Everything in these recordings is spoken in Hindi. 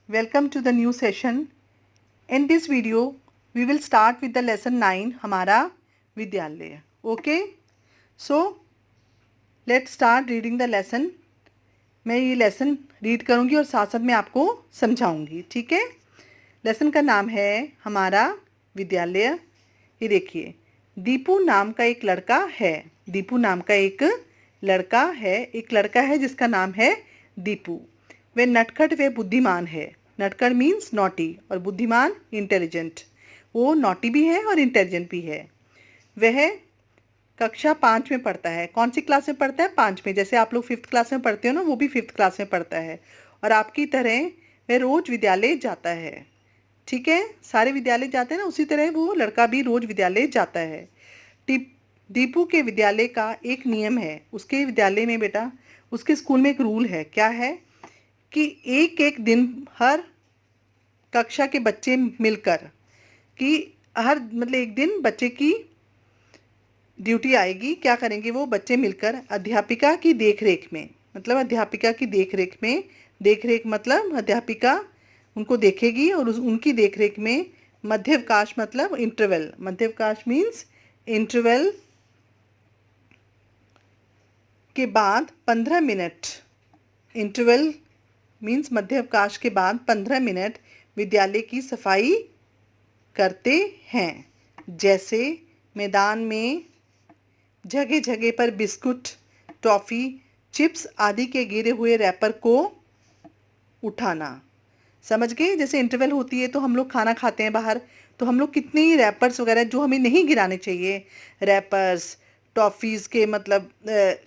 Welcome to the new session. In this video, we will start with the lesson 9 हमारा विद्यालय. Okay? So, let's start reading the lesson. मैं ये लेसन रीड करूँगी और साथ साथ मैं आपको समझाऊँगी. ठीक है? लेसन का नाम है हमारा विद्यालय. ये देखिए, दीपू नाम का एक लड़का है. दीपू नाम का एक लड़का है जिसका नाम है दीपू. वह नटखट व बुद्धिमान है. नटखट मीन्स नॉटी और बुद्धिमान इंटेलिजेंट. वो नॉटी भी है और इंटेलिजेंट भी है. वह कक्षा 5 में पढ़ता है. कौन सी क्लास में पढ़ता है? 5 में. जैसे आप लोग 5th क्लास में पढ़ते हो ना, वो भी 5th क्लास में पढ़ता है. और आपकी तरह वह रोज़ विद्यालय जाता है. ठीक है, सारे विद्यालय जाते हैं ना, उसी तरह वो लड़का भी रोज़ विद्यालय जाता है. दीपू के विद्यालय का एक नियम है. उसके विद्यालय में बेटा, उसके स्कूल में एक रूल है. क्या है कि एक एक दिन हर कक्षा के बच्चे मिलकर कि हर मतलब एक दिन बच्चे की ड्यूटी आएगी. क्या करेंगे वो बच्चे मिलकर अध्यापिका की देखरेख में, मतलब अध्यापिका की देखरेख में, देखरेख मतलब अध्यापिका उनको देखेगी और उनकी देखरेख में मध्यावकाश मतलब इंटरवल. मध्यावकाश मीन्स इंटरवल के बाद 15 मिनट. इंटरवल मीन्स मध्यावकाश के बाद 15 मिनट विद्यालय की सफाई करते हैं. जैसे मैदान में जगह जगह पर बिस्कुट, टॉफ़ी, चिप्स आदि के गिरे हुए रैपर को उठाना. समझ गए? जैसे इंटरवल होती है तो हम लोग खाना खाते हैं बाहर, तो हम लोग कितने ही रैपर्स वगैरह जो हमें नहीं गिराने चाहिए, रैपर्स, टॉफ़ीज़ के मतलब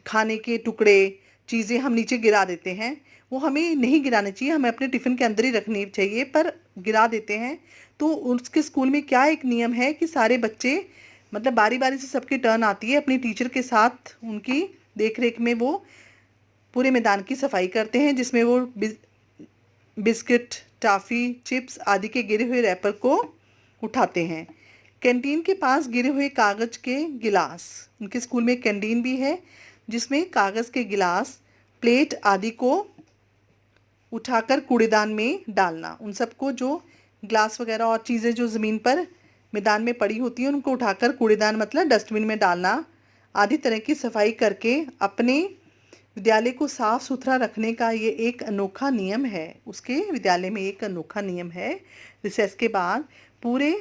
खाने के टुकड़े, चीज़ें हम नीचे गिरा देते हैं. वो हमें नहीं गिराने चाहिए, हमें अपने टिफ़िन के अंदर ही रखनी चाहिए, पर गिरा देते हैं. तो उसके स्कूल में क्या एक नियम है कि सारे बच्चे मतलब बारी बारी से सबकी टर्न आती है, अपनी टीचर के साथ उनकी देखरेख में वो पूरे मैदान की सफाई करते हैं, जिसमें वो बिस्किट, टॉफ़ी, चिप्स आदि के गिरे हुए रैपर को उठाते हैं. कैंटीन के पास गिरे हुए कागज़ के गिलास, उनके स्कूल में कैंटीन भी है जिसमें कागज़ के गिलास, प्लेट आदि को उठाकर कूड़ेदान में डालना. उन सबको जो ग्लास वगैरह और चीज़ें जो ज़मीन पर मैदान में पड़ी होती हैं उनको उठाकर कूड़ेदान मतलब डस्टबिन में डालना आदि तरह की सफाई करके अपने विद्यालय को साफ़ सुथरा रखने का ये एक अनोखा नियम है. उसके विद्यालय में एक अनोखा नियम है. रिसेस के बाद पूरे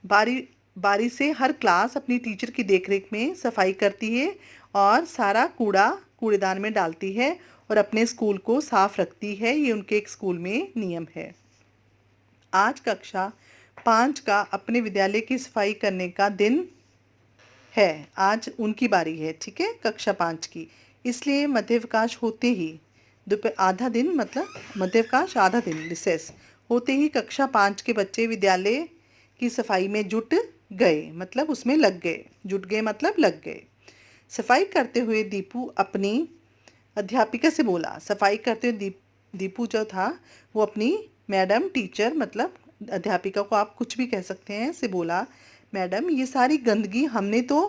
बारी बारी से हर क्लास अपनी टीचर की देखरेख में सफाई करती है और सारा कूड़ा कूड़ेदान में डालती है और अपने स्कूल को साफ़ रखती है. ये उनके एक स्कूल में नियम है. आज कक्षा 5 का अपने विद्यालय की सफाई करने का दिन है. आज उनकी बारी है. ठीक है, कक्षा 5 की. इसलिए मध्यावकाश होते ही दोपहर आधा दिन मतलब मध्यावकाश आधा दिन रिसेस होते ही कक्षा 5 के बच्चे विद्यालय की सफाई में जुट गए, मतलब उसमें लग गए. जुट गए मतलब लग गए. सफाई करते हुए दीपू अपनी अध्यापिका से बोला. सफाई करते हुए दीपू जो था वो अपनी मैडम, टीचर मतलब अध्यापिका को आप कुछ भी कह सकते हैं, से बोला, मैडम ये सारी गंदगी हमने तो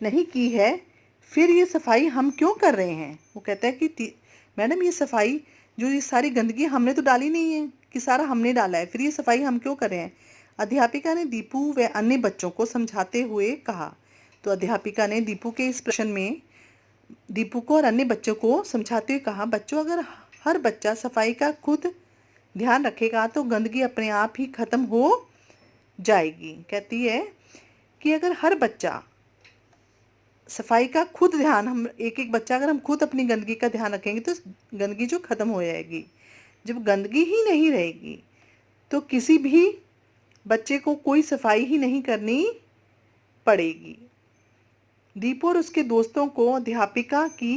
नहीं की है, फिर ये सफाई हम क्यों कर रहे हैं? वो कहता है कि मैडम ये सफाई जो ये सारी गंदगी हमने तो डाली नहीं है, कि सारा हमने डाला है, फिर ये सफाई हम क्यों कर रहे हैं? अध्यापिका ने दीपू व अन्य बच्चों को समझाते हुए कहा. तो अध्यापिका ने दीपू के इस प्रश्न में दीपू को और अन्य बच्चों को समझाते हुए कहा, बच्चों अगर हर बच्चा सफाई का खुद ध्यान रखेगा तो गंदगी अपने आप ही ख़त्म हो जाएगी. कहती है कि अगर हर बच्चा सफाई का खुद ध्यान, हम एक एक बच्चा अगर हम खुद अपनी गंदगी का ध्यान रखेंगे तो गंदगी जो ख़त्म हो जाएगी. जब गंदगी ही नहीं रहेगी तो किसी भी बच्चे को कोई सफाई ही नहीं करनी पड़ेगी. दीपू और उसके दोस्तों को अध्यापिका की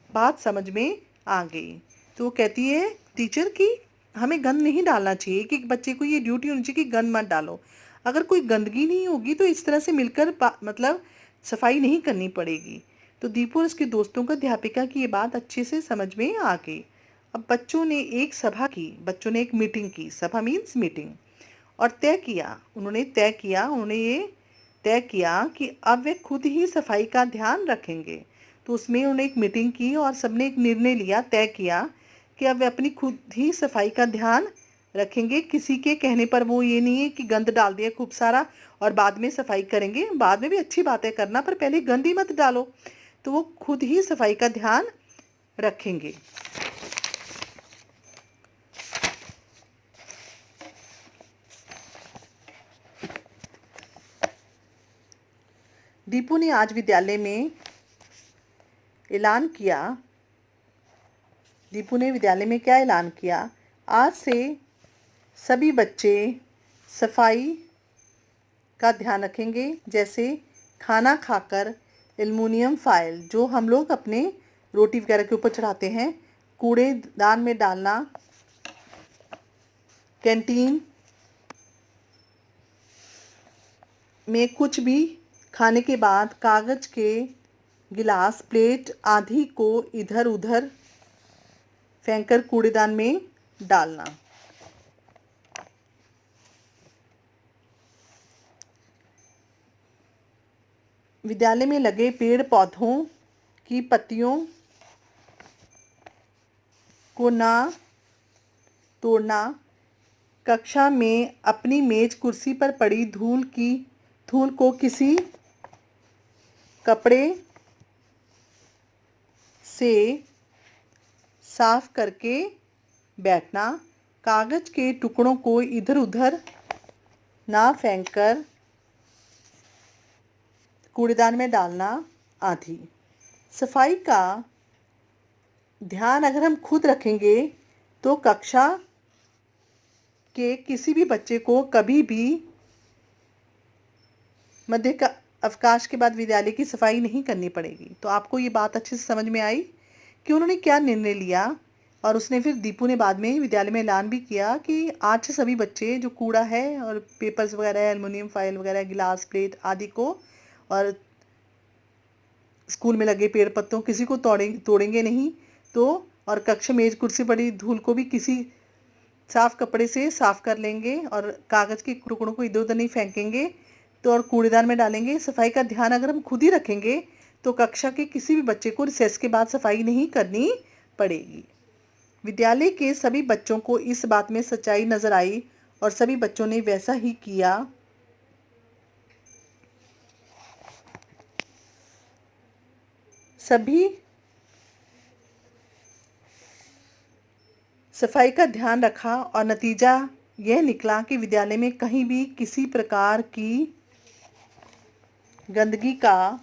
बात समझ में आ गई. तो वो कहती है टीचर की हमें गंद नहीं डालना चाहिए, कि बच्चे को ये ड्यूटी होनी चाहिए कि गंद मत डालो. अगर कोई गंदगी नहीं होगी तो इस तरह से मिलकर मतलब सफाई नहीं करनी पड़ेगी. तो दीपू और उसके दोस्तों को अध्यापिका की ये बात अच्छे से समझ में आ गई. अब बच्चों ने एक सभा की, बच्चों ने एक मीटिंग की. सभा मीन्स मीटिंग. और उन्होंने ये तय किया कि अब वे खुद ही सफाई का ध्यान रखेंगे। तो उसमें उन्होंने एक मीटिंग की और सबने एक निर्णय लिया, तय किया कि अब वे अपनी खुद ही सफाई का ध्यान रखेंगे। किसी के कहने पर वो ये नहीं है कि गंद डाल दिया खूब सारा और बाद में सफाई करेंगे। बाद में भी अच्छी बात है करना, पर पहले गंद ही मत डालो। तो वो खुद ही सफाई का ध्यान रखेंगे। दीपू ने आज विद्यालय में ऐलान किया। दीपू ने विद्यालय में क्या ऐलान किया? आज से सभी बच्चे सफाई का ध्यान रखेंगे, जैसे खाना खाकर एल्युमिनियम फॉयल जो हम लोग अपने रोटी वगैरह के ऊपर चढ़ाते हैं, कूड़ेदान में डालना, कैंटीन में कुछ भी खाने के बाद कागज़ के गिलास, प्लेट आदि को इधर उधर फेंककर कूड़ेदान में डालना। विद्यालय में लगे पेड़ पौधों की पत्तियों को ना तोड़ना। कक्षा में अपनी मेज कुर्सी पर पड़ी धूल को किसी कपड़े से साफ करके बैठना। कागज के टुकड़ों को इधर उधर ना फेंककर कूड़ेदान में डालना आदि। सफाई का ध्यान अगर हम खुद रखेंगे तो कक्षा के किसी भी बच्चे को कभी भी मध्य का अवकाश के बाद विद्यालय की सफाई नहीं करनी पड़ेगी। तो आपको ये बात अच्छे से समझ में आई कि उन्होंने क्या निर्णय लिया। और उसने फिर दीपू ने बाद में विद्यालय में ऐलान भी किया कि आज से सभी बच्चे जो कूड़ा है और पेपर्स वगैरह, एल्युमिनियम फॉयल वगैरह, गिलास, प्लेट आदि को और स्कूल में लगे पेड़ पत्तों किसी को तोड़ेंगे नहीं। तो और कक्षा मेज कुर्सी पड़ी धूल को भी किसी साफ कपड़े से साफ कर लेंगे और कागज़ के टुकड़ों को इधर उधर नहीं फेंकेंगे तो और कूड़ेदान में डालेंगे। सफाई का ध्यान अगर हम खुद ही रखेंगे तो कक्षा के किसी भी बच्चे को रिसेस के बाद सफाई नहीं करनी पड़ेगी। विद्यालय के सभी बच्चों को इस बात में सच्चाई नजर आई और सभी बच्चों ने वैसा ही किया। सभी सफाई का ध्यान रखा और नतीजा यह निकला कि विद्यालय में कहीं भी किसी प्रकार की गंदगी का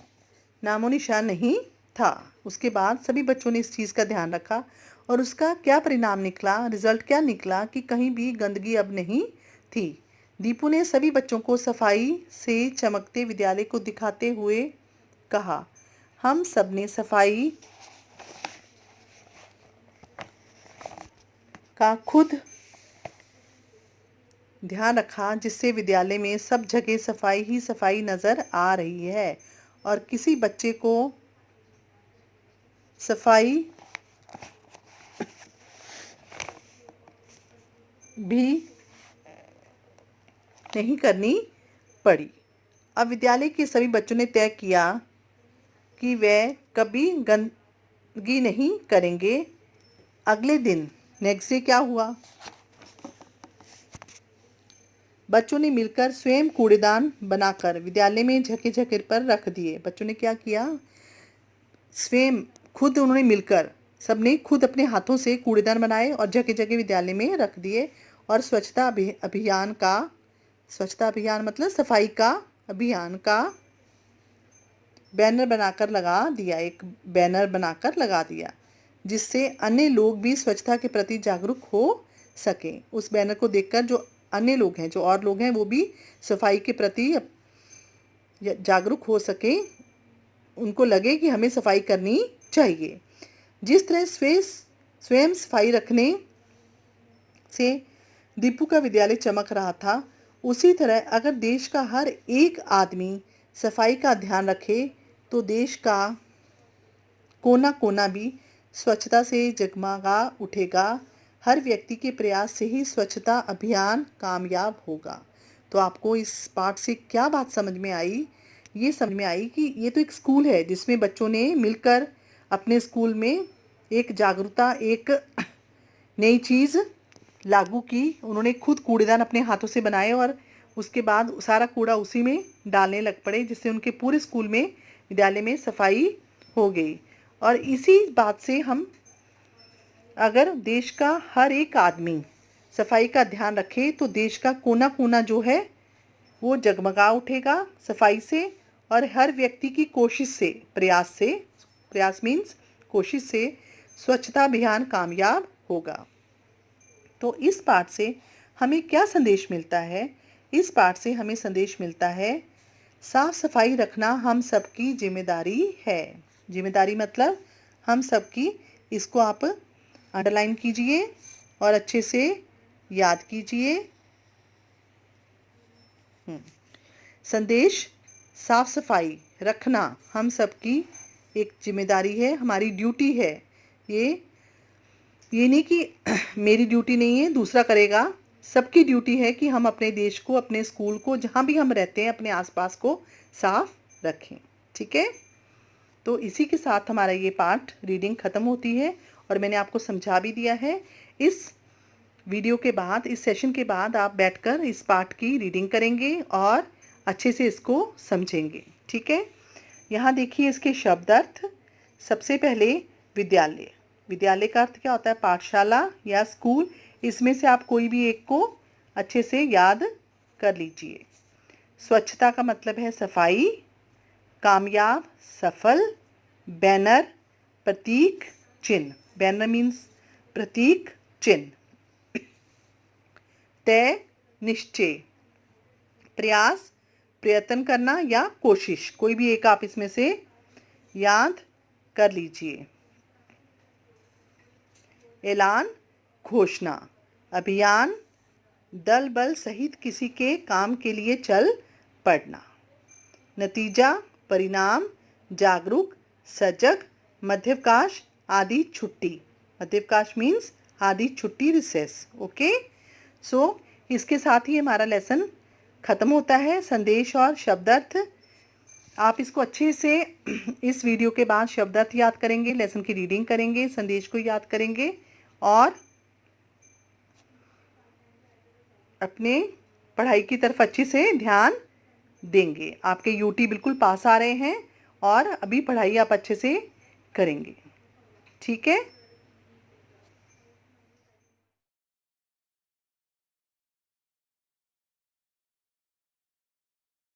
नामो निशान नहीं था। उसके बाद सभी बच्चों ने इस चीज़ का ध्यान रखा और उसका क्या परिणाम निकला, रिजल्ट क्या निकला कि कहीं भी गंदगी अब नहीं थी। दीपू ने सभी बच्चों को सफाई से चमकते विद्यालय को दिखाते हुए कहा, हम सब ने सफाई का खुद ध्यान रखा, जिससे विद्यालय में सब जगह सफाई ही सफाई नज़र आ रही है और किसी बच्चे को सफाई भी नहीं करनी पड़ी। अब विद्यालय के सभी बच्चों ने तय किया कि वे कभी गंदगी नहीं करेंगे। अगले दिन नेक्स्ट डे क्या हुआ? बच्चों ने मिलकर स्वयं कूड़ेदान बनाकर विद्यालय में जगह जगह पर रख दिए। बच्चों ने क्या किया? स्वयं खुद उन्होंने मिलकर सबने खुद अपने हाथों से कूड़ेदान बनाए और जगह जगह विद्यालय में रख दिए और स्वच्छता अभियान मतलब सफाई का अभियान का बैनर बनाकर लगा दिया, एक बैनर बनाकर लगा दिया, जिससे अन्य लोग भी स्वच्छता के प्रति जागरूक हो सकें। उस बैनर को देखकर जो अन्य लोग हैं, जो और लोग हैं, वो भी सफाई के प्रति जागरूक हो सकें, उनको लगे कि हमें सफाई करनी चाहिए। जिस तरह स्वयं सफाई रखने से दीपू का विद्यालय चमक रहा था, उसी तरह अगर देश का हर एक आदमी सफाई का ध्यान रखे तो देश का कोना कोना भी स्वच्छता से जगमगा उठेगा। हर व्यक्ति के प्रयास से ही स्वच्छता अभियान कामयाब होगा। तो आपको इस पाठ से क्या बात समझ में आई? ये समझ में आई कि ये तो एक स्कूल है जिसमें बच्चों ने मिलकर अपने स्कूल में एक जागरूकता, एक नई चीज़ लागू की। उन्होंने खुद कूड़ेदान अपने हाथों से बनाए और उसके बाद सारा कूड़ा उसी में डालने लग पड़े, जिससे उनके पूरे स्कूल में, विद्यालय में सफाई हो गई। और इसी बात से हम, अगर देश का हर एक आदमी सफाई का ध्यान रखे तो देश का कोना कोना जो है वो जगमगा उठेगा सफाई से। और हर व्यक्ति की कोशिश से, प्रयास मीन्स कोशिश से स्वच्छता अभियान कामयाब होगा। तो इस पाठ से हमें क्या संदेश मिलता है? इस पाठ से हमें संदेश मिलता है, साफ सफाई रखना हम सबकी जिम्मेदारी है। जिम्मेदारी मतलब हम सबकी। इसको आप अंडरलाइन कीजिए और अच्छे से याद कीजिए। संदेश, साफ सफाई रखना हम सबकी एक जिम्मेदारी है, हमारी ड्यूटी है। ये नहीं कि मेरी ड्यूटी नहीं है दूसरा करेगा, सबकी ड्यूटी है कि हम अपने देश को, अपने स्कूल को, जहाँ भी हम रहते हैं, अपने आसपास को साफ रखें। ठीक है, तो इसी के साथ हमारा ये पाठ रीडिंग ख़त्म होती है और मैंने आपको समझा भी दिया है। इस वीडियो के बाद, इस सेशन के बाद आप बैठकर इस पाठ की रीडिंग करेंगे और अच्छे से इसको समझेंगे। ठीक है, यहाँ देखिए इसके शब्द अर्थ। सबसे पहले विद्यालय। विद्यालय का अर्थ क्या होता है? पाठशाला या स्कूल। इसमें से आप कोई भी एक को अच्छे से याद कर लीजिए। स्वच्छता का मतलब है सफाई। कामयाब, सफल। बैनर, प्रतीक, चिन्ह। बैनर मीन्स प्रतीक, चिन्ह। तय, निश्चय। प्रयास, प्रयत्न करना या कोशिश। कोई भी एक आप इसमें से याद कर लीजिए। ऐलान, घोषणा। अभियान, दल बल सहित किसी के काम के लिए चल पड़ना। नतीजा, परिणाम। जागरूक, सजग। मध्यावकाश, आदि छुट्टी। मध्यावकाश मीन्स आदि छुट्टी, रिसेस। ओके, सो इसके साथ ही हमारा लेसन ख़त्म होता है। संदेश और शब्दार्थ, आप इसको अच्छे से इस वीडियो के बाद शब्दार्थ याद करेंगे, लेसन की रीडिंग करेंगे, संदेश को याद करेंगे और अपने पढ़ाई की तरफ अच्छे से ध्यान देंगे। आपके यूटी बिल्कुल पास आ रहे हैं और अभी पढ़ाई आप अच्छे से करेंगे। ठीक है।